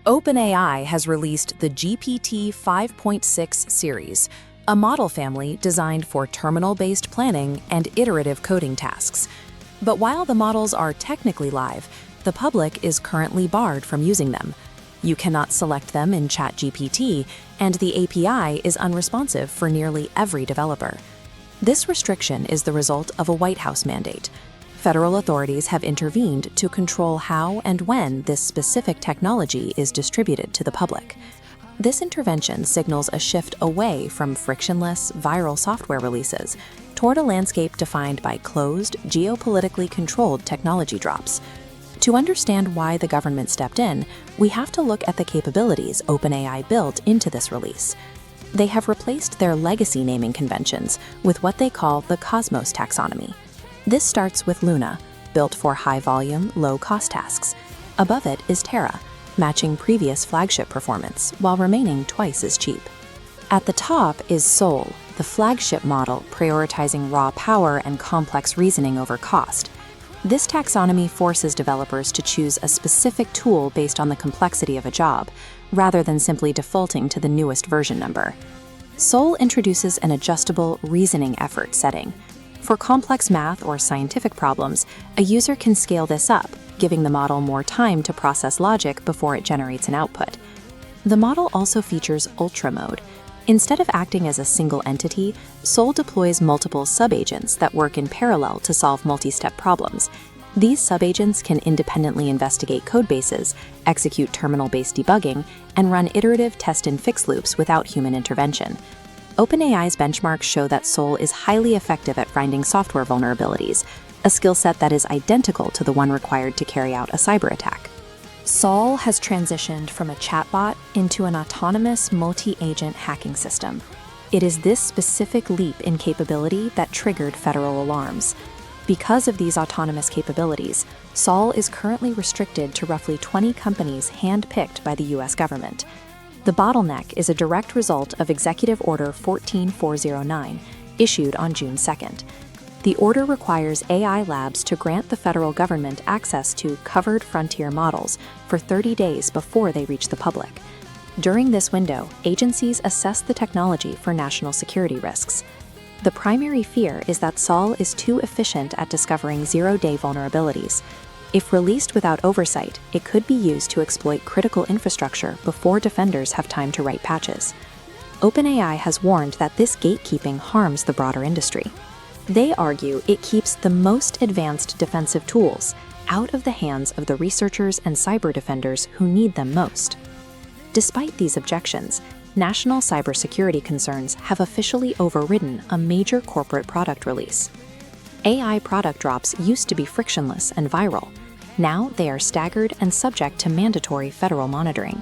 OpenAI has released the GPT-5.6 series, a model family designed for terminal-based planning and iterative coding tasks. But while the models are technically live, the public is currently barred from using them. You cannot select them in ChatGPT, and the API is unresponsive for nearly every developer. This restriction is the result of a White House mandate. Federal authorities have intervened to control how and when this specific technology is distributed to the public. This intervention signals a shift away from frictionless, viral software releases toward a landscape defined by closed, geopolitically controlled technology drops. To understand why the government stepped in, we have to look at the capabilities OpenAI built into this release. They have replaced their legacy naming conventions with what they call the Cosmos taxonomy. This starts with Luna, built for high-volume, low-cost tasks. Above it is Terra, matching previous flagship performance while remaining twice as cheap. At the top is Sol, the flagship model prioritizing raw power and complex reasoning over cost. This taxonomy forces developers to choose a specific tool based on the complexity of a job, rather than simply defaulting to the newest version number. Sol introduces an adjustable reasoning effort setting. For complex math or scientific problems, a user can scale this up, giving the model more time to process logic before it generates an output. The model also features Ultra Mode. Instead of acting as a single entity, Sol deploys multiple subagents that work in parallel to solve multi-step problems. These subagents can independently investigate codebases, execute terminal-based debugging, and run iterative test and fix loops without human intervention. OpenAI's benchmarks show that Sol is highly effective at finding software vulnerabilities, a skill set that is identical to the one required to carry out a cyber attack. Sol has transitioned from a chatbot into an autonomous multi-agent hacking system. It is this specific leap in capability that triggered federal alarms. Because of these autonomous capabilities, Sol is currently restricted to roughly 20 companies hand-picked by the US government. The bottleneck is a direct result of Executive Order 14409, issued on June 2nd. The order requires AI labs to grant the federal government access to covered frontier models for 30 days before they reach the public. During this window, agencies assess the technology for national security risks. The primary fear is that Sol is too efficient at discovering zero-day vulnerabilities. If released without oversight, it could be used to exploit critical infrastructure before defenders have time to write patches. OpenAI has warned that this gatekeeping harms the broader industry. They argue it keeps the most advanced defensive tools out of the hands of the researchers and cyber defenders who need them most. Despite these objections, national cybersecurity concerns have officially overridden a major corporate product release. AI product drops used to be frictionless and viral. Now they are staggered and subject to mandatory federal monitoring.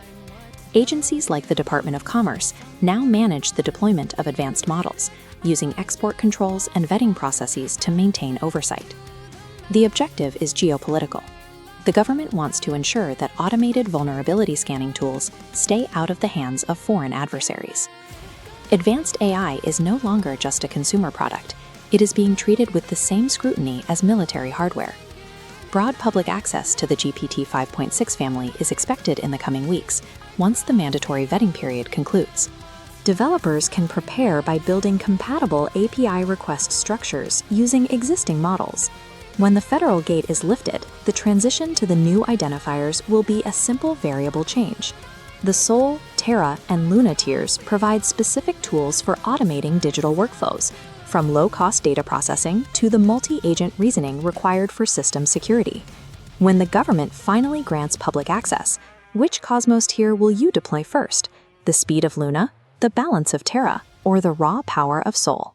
Agencies like the Department of Commerce now manage the deployment of advanced models, using export controls and vetting processes to maintain oversight. The objective is geopolitical. The government wants to ensure that automated vulnerability scanning tools stay out of the hands of foreign adversaries. Advanced AI is no longer just a consumer product. It is being treated with the same scrutiny as military hardware. Broad public access to the GPT-5.6 family is expected in the coming weeks, once the mandatory vetting period concludes. Developers can prepare by building compatible API request structures using existing models. When the federal gate is lifted, the transition to the new identifiers will be a simple variable change. The Sol, Terra, and Luna tiers provide specific tools for automating digital workflows, from low-cost data processing to the multi-agent reasoning required for system security. When the government finally grants public access, which Cosmos tier will you deploy first? The speed of Luna, the balance of Terra, or the raw power of Sol?